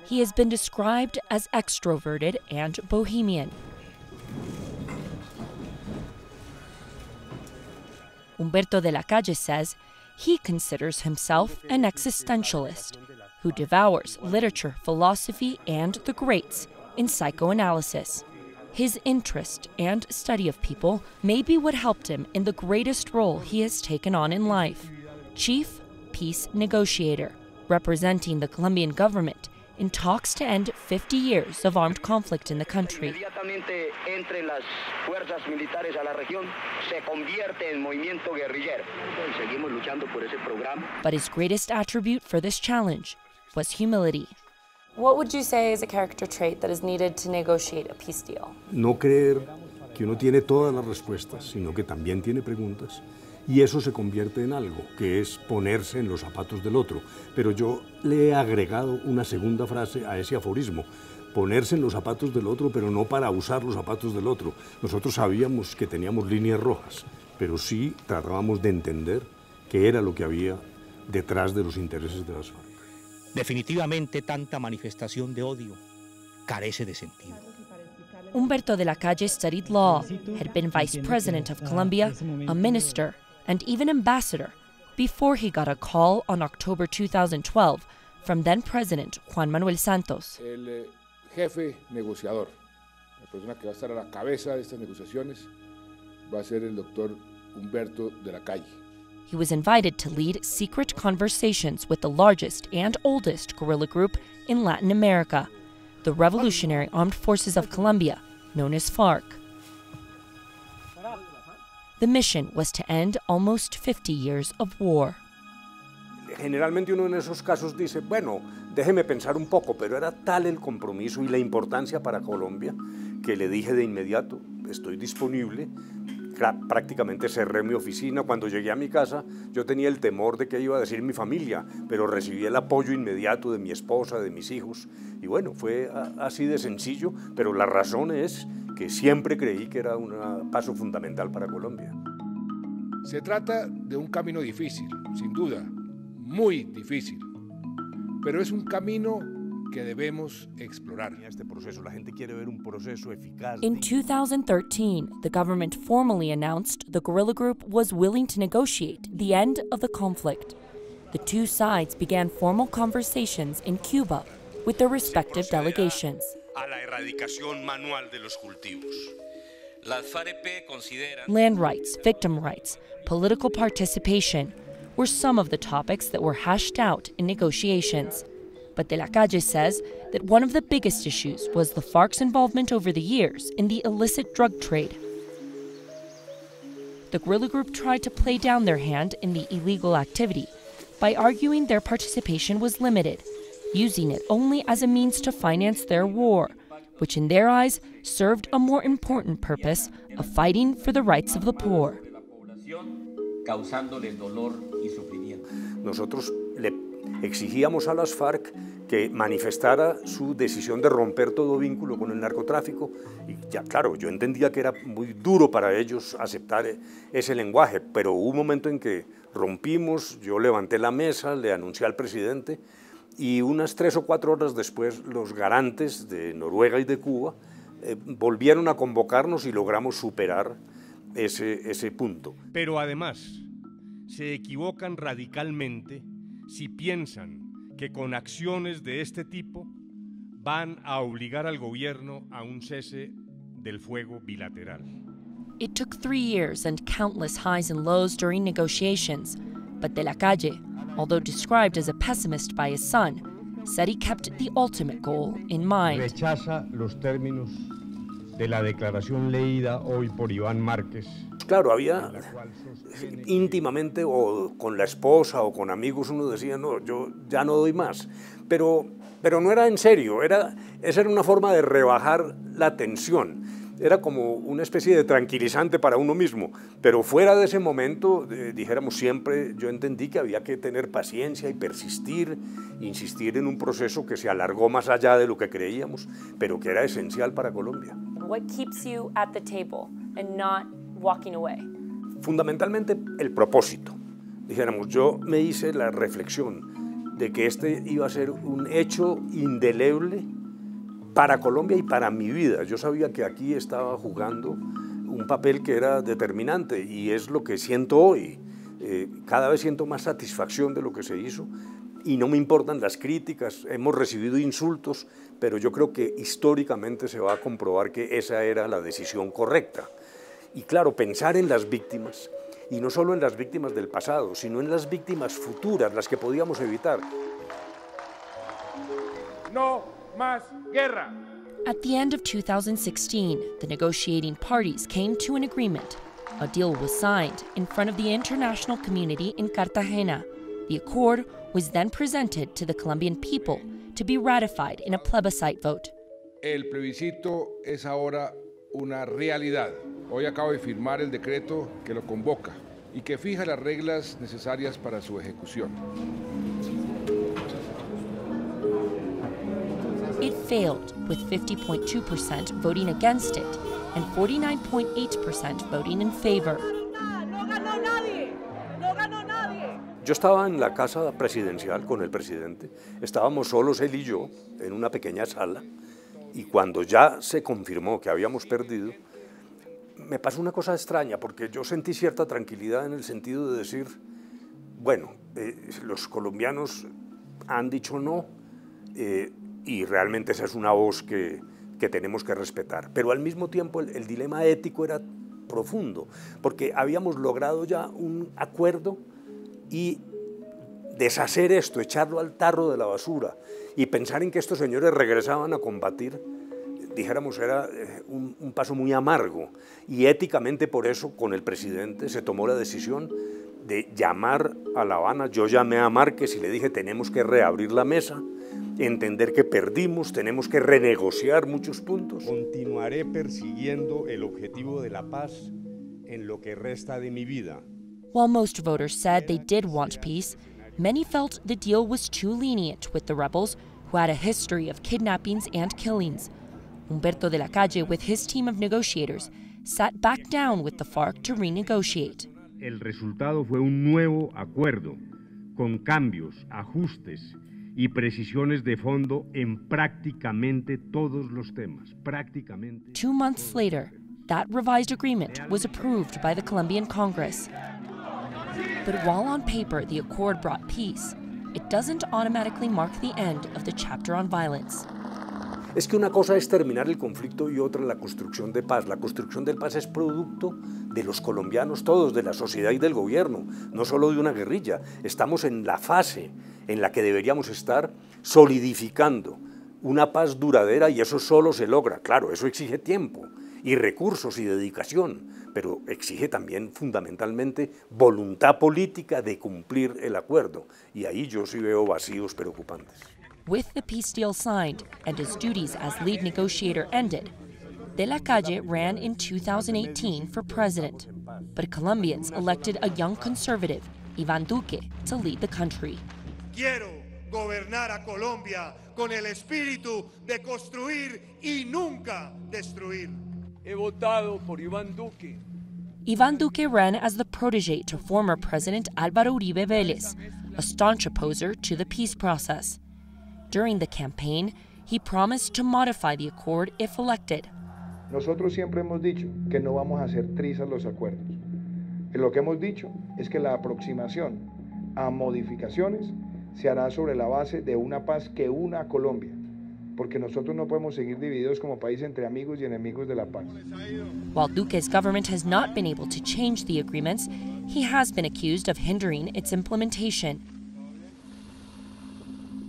He has been described as extroverted and bohemian. Humberto de la Calle says he considers himself an existentialist who devours literature, philosophy, and the greats in psychoanalysis. His interest and study of people may be what helped him in the greatest role he has taken on in life: chief peace negotiator, representing the Colombian government in talks to end 50 years of armed conflict in the country. But his greatest attribute for this challenge was humility. What would you say is a character trait that is needed to negotiate a peace deal? No creer que uno tiene todas las respuestas, sino que también tiene preguntas. Y eso se convierte en algo, que es ponerse en los zapatos del otro. Pero yo le he agregado una segunda frase a ese aforismo: ponerse en los zapatos del otro, pero no para usar los zapatos del otro. Nosotros sabíamos que teníamos líneas rojas, pero sí tratábamos de entender qué era lo que había detrás de los intereses de las FARC. Definitivamente tanta manifestación de odio carece de sentido. Humberto de la Calle studied law, had been vice president of Colombia, a minister, and even ambassador before he got a call on October 2012 from then-president Juan Manuel Santos. El jefe negociador, la persona que va a estar a la cabeza de estas negociaciones, va a ser el doctor Humberto de la Calle. He was invited to lead secret conversations with the largest and oldest guerrilla group in Latin America, the Revolutionary Armed Forces of Colombia, known as FARC. The mission was to end almost 50 years of war. Generalmente uno en esos casos dice, bueno, déjeme pensar un poco, pero era tal el compromiso y la importancia para Colombia que le dije de inmediato, estoy disponible. Prácticamente cerré mi oficina. Cuando llegué a mi casa, yo tenía el temor de qué iba a decir mi familia, pero recibí el apoyo inmediato de mi esposa, de mis hijos, y bueno, fue así de sencillo, pero la razón es que siempre creí que era un paso fundamental para Colombia. Se trata de un camino difícil, sin duda, muy difícil, pero es un camino que debemos explorar. Este proceso, la gente quiere ver un proceso eficaz. In 2013, the government formally announced the guerrilla group was willing to negotiate the end of the conflict. The two sides began formal conversations in Cuba with their respective delegations. A la erradicación manual de los cultivos. Las FAREP consideran Land rights, victim rights, political participation were some of the topics that were hashed out in negotiations. But de la Calle says that one of the biggest issues was the FARC's involvement over the years in the illicit drug trade. The guerrilla group tried to play down their hand in the illegal activity by arguing their participation was limited, using it only as a means to finance their war, which in their eyes served a more important purpose of fighting for the rights of the poor. Nosotros le exigíamos a las FARC que manifestara su decisión de romper todo vínculo con el narcotráfico y ya claro, yo entendía que era muy duro para ellos aceptar ese lenguaje, pero hubo un momento en que rompimos, yo levanté la mesa, le anuncié al presidente y unas 3 o 4 horas después los garantes de Noruega y de Cuba volvieron a convocarnos y logramos superar ese punto. Pero además se equivocan radicalmente si piensan que con acciones de este tipo van a obligar al gobierno a un cese del fuego bilateral. It took 3 years and countless highs and lows during negotiations, but de la Calle, although described as a pessimist by his son, said he kept the ultimate goal in mind. Rechaza los términos de la declaración leída hoy por Iván Márquez. Claro, había íntimamente o con la esposa o con amigos uno decía, no, yo ya no doy más, pero no era en serio, esa era una forma de rebajar la tensión, era como una especie de tranquilizante para uno mismo, pero fuera de ese momento, dijéramos siempre, yo entendí que había que tener paciencia y persistir, insistir en un proceso que se alargó más allá de lo que creíamos, pero que era esencial para Colombia. What keeps you at the table and not walking away? Fundamentalmente el propósito. Dijéramos, yo me hice la reflexión, de que este iba a ser un hecho indeleble para Colombia y para mi vida. Yo sabía que aquí estaba jugando un papel que era determinante y es lo que siento hoy. Cada vez siento más satisfacción de lo que se hizo y no me importan las críticas, hemos recibido insultos, pero yo creo que históricamente se va a comprobar que esa era la decisión correcta. Y claro, pensar en las víctimas, y no solo en las víctimas del pasado, sino en las víctimas futuras, las que podíamos evitar. No más guerra. At the end of 2016, the negotiating parties came to an agreement. A deal was signed in front of the international community in Cartagena. The accord was then presented to the Colombian people to be ratified in a plebiscite vote. El plebiscito es ahora una realidad. Hoy acabo de firmar el decreto que lo convoca y que fija las reglas necesarias para su ejecución. It failed, with 50.2% voting against it and 49.8% voting in favor. Yo estaba en la casa presidencial con el presidente, estábamos solos él y yo en una pequeña sala y cuando ya se confirmó que habíamos perdido, me pasó una cosa extraña porque yo sentí cierta tranquilidad en el sentido de decir, bueno, los colombianos han dicho no y realmente esa es una voz que tenemos que respetar, pero al mismo tiempo el dilema ético era profundo porque habíamos logrado ya un acuerdo y deshacer esto, echarlo al tarro de la basura y pensar en que estos señores regresaban a combatir, dijéramos, era un paso muy amargo y éticamente por eso con el presidente se tomó la decisión de llamar a La Habana. Yo llamé a Márquez y le dije tenemos que reabrir la mesa, entender que perdimos, tenemos que renegociar muchos puntos. Continuaré persiguiendo el objetivo de la paz en lo que resta de mi vida. While most voters said they did want peace, many felt the deal was too lenient with the rebels who had a history of kidnappings and killings. Humberto de la Calle, with his team of negotiators, sat back down with the FARC to renegotiate. El resultado fue un nuevo acuerdo, con cambios, ajustes y precisiones de fondo en prácticamente todos los temas. 2 months later, that revised agreement was approved by the Colombian Congress. But while on paper the accord brought peace, it doesn't automatically mark the end of the chapter on violence. Es que una cosa es terminar el conflicto y otra la construcción de paz. La construcción de paz es producto de los colombianos todos, de la sociedad y del gobierno, no solo de una guerrilla. Estamos en la fase en la que deberíamos estar solidificando una paz duradera y eso solo se logra. Claro, eso exige tiempo y recursos y dedicación, pero exige también fundamentalmente voluntad política de cumplir el acuerdo. Y ahí yo sí veo vacíos preocupantes. With the peace deal signed and his duties as lead negotiator ended, De la Calle ran in 2018 for president, but Colombians elected a young conservative, Iván Duque, to lead the country. Quiero gobernar a Colombia con el espíritu de construir y nunca destruir. He votado por Iván Duque. Iván Duque ran as the protege to former President Álvaro Uribe Vélez, a staunch opposer to the peace process. During the campaign, he promised to modify the accord if elected. Nosotros siempre hemos dicho que no vamos a hacer trizas los acuerdos. Lo que hemos dicho es que la aproximación a modificaciones se hará sobre la base de una paz que una a Colombia, porque nosotros no podemos seguir divididos como país entre amigos y enemigos de la paz. While Duque's government has not been able to change the agreements, he has been accused of hindering its implementation.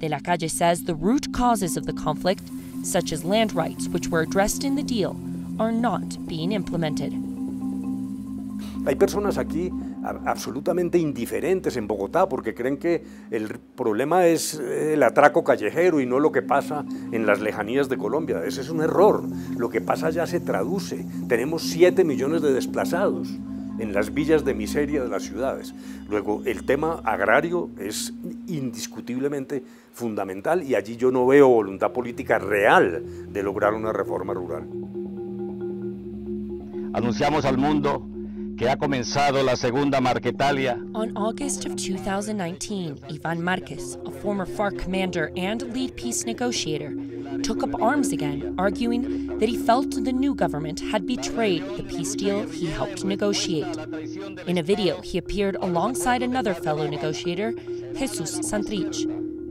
De la Calle says the root causes of the conflict, such as land rights which were addressed in the deal, are not being implemented. Hay personas aquí absolutamente indiferentes en Bogotá porque creen que el problema es el atraco callejero y no lo que pasa en las lejanías de Colombia. Ese es un error. Lo que pasa ya se traduce. Tenemos 7 millones de desplazados en las villas de miseria de las ciudades. Luego, el tema agrario es indiscutiblemente fundamental y allí yo no veo voluntad política real de lograr una reforma rural. Anunciamos al mundo que ha comenzado la segunda Marquetalia. On August of 2019, Iván Márquez, a former FARC commander and lead peace negotiator, took up arms again, arguing that he felt the new government had betrayed the peace deal he helped negotiate. In a video, he appeared alongside another fellow negotiator, Jesús Santrich.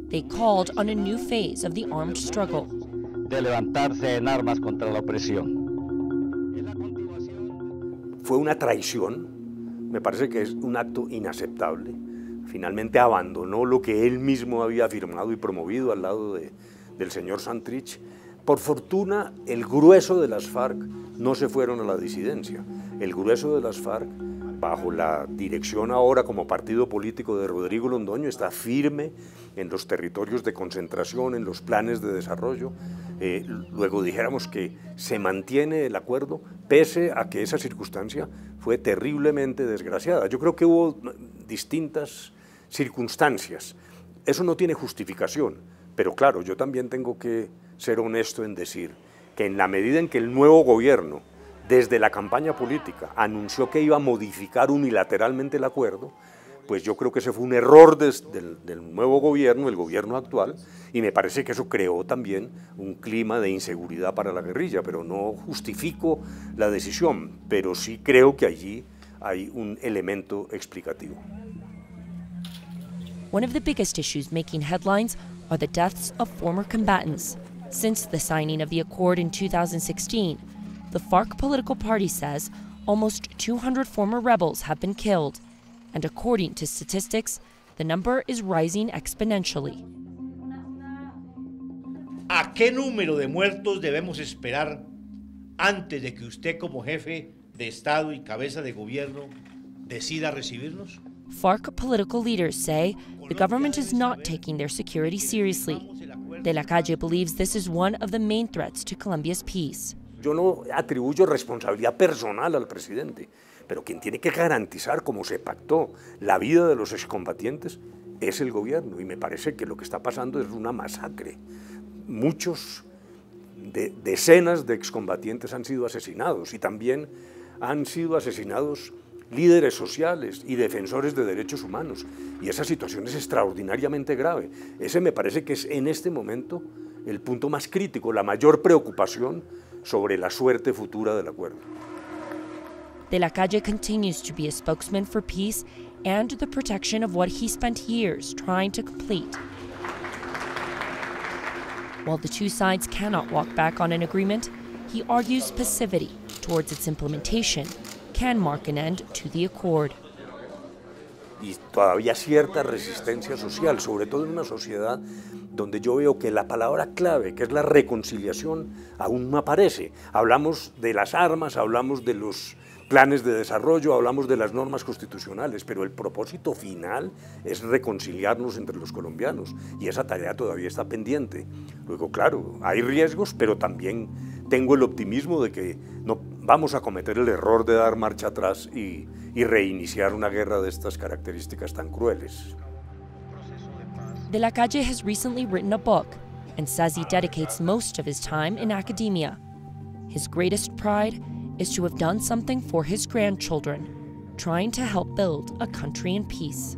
They called on a new phase of the armed struggle. De levantarse en armas contra la opresión. Fue una traición, me parece que es un acto inaceptable. Finalmente abandonó lo que él mismo había firmado y promovido al lado del señor Santrich. Por fortuna, el grueso de las FARC no se fueron a la disidencia. El grueso de las FARC, bajo la dirección ahora como partido político de Rodrigo Londoño, está firme en los territorios de concentración, en los planes de desarrollo. Luego dijéramos que se mantiene el acuerdo, pese a que esa circunstancia fue terriblemente desgraciada. Yo creo que hubo distintas circunstancias. Eso no tiene justificación, pero claro, yo también tengo que ser honesto en decir que en la medida en que el nuevo gobierno, desde la campaña política, anunció que iba a modificar unilateralmente el acuerdo, pues yo creo que ese fue un error del nuevo gobierno, el gobierno actual, y me parece que eso creó también un clima de inseguridad para la guerrilla, pero no justifico la decisión, pero sí creo que allí hay un elemento explicativo. One of the biggest issues making headlines are the deaths of former combatants. Since the signing of the accord in 2016, the FARC political party says almost 200 former rebels have been killed, and according to statistics, the number is rising exponentially. ¿A qué número de muertos debemos esperar antes de que usted como jefe de Estado y cabeza de gobierno decida recibirnos? FARC political leaders say the government is not taking their security seriously. De la Calle believes this is one of the main threats to Colombia's peace. Yo no atribuyo responsabilidad personal al presidente, pero quien tiene que garantizar, como se pactó, la vida de los excombatientes es el gobierno, y me parece que lo que está pasando es una masacre. Decenas de excombatientes han sido asesinados, y también han sido asesinados líderes sociales y defensores de derechos humanos, y esa situación es extraordinariamente grave. Ese me parece que es en este momento el punto más crítico, la mayor preocupación sobre la suerte futura del acuerdo. De la Calle continues to be a spokesman for peace and the protection of what he spent years trying to complete. While the two sides cannot walk back on an agreement, he argues passivity towards its implementation can mark an end to the accord. Y todavía cierta resistencia social, sobre todo en una sociedad donde yo veo que la palabra clave, que es la reconciliación, aún no aparece. Hablamos de las armas, hablamos de los planes de desarrollo, hablamos de las normas constitucionales, pero el propósito final es reconciliarnos entre los colombianos, y esa tarea todavía está pendiente. Luego, claro, hay riesgos, pero también tengo el optimismo de que no vamos a cometer el error de dar marcha atrás y reiniciar una guerra de estas características tan crueles. De la Calle has recently written a book and says he dedicates most of his time in academia. His greatest pride is to have done something for his grandchildren, trying to help build a country in peace.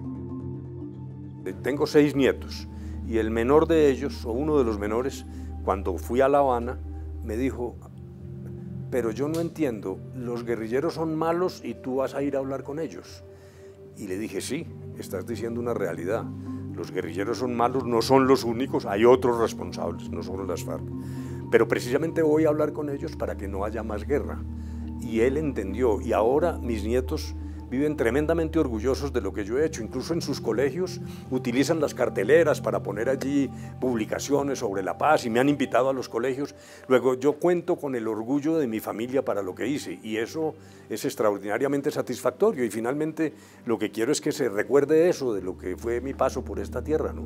Tengo 6 nietos, y el menor de ellos, o uno de los menores, cuando fui a La Habana, me dijo: pero yo no entiendo, los guerrilleros son malos y tú vas a ir a hablar con ellos. Y le dije: sí, estás diciendo una realidad. Los guerrilleros son malos, no son los únicos, hay otros responsables, no solo las FARC. Pero precisamente voy a hablar con ellos para que no haya más guerra. Y él entendió, y ahora mis nietos viven tremendamente orgullosos de lo que yo he hecho. Incluso en sus colegios utilizan las carteleras para poner allí publicaciones sobre la paz, y me han invitado a los colegios. Luego yo cuento con el orgullo de mi familia para lo que hice, y eso es extraordinariamente satisfactorio, y finalmente lo que quiero es que se recuerde eso de lo que fue mi paso por esta tierra, ¿no?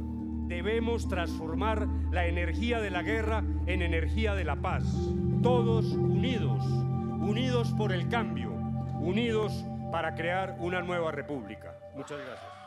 Debemos transformar la energía de la guerra en energía de la paz, todos unidos, unidos por el cambio, unidos para crear una nueva república. Muchas gracias.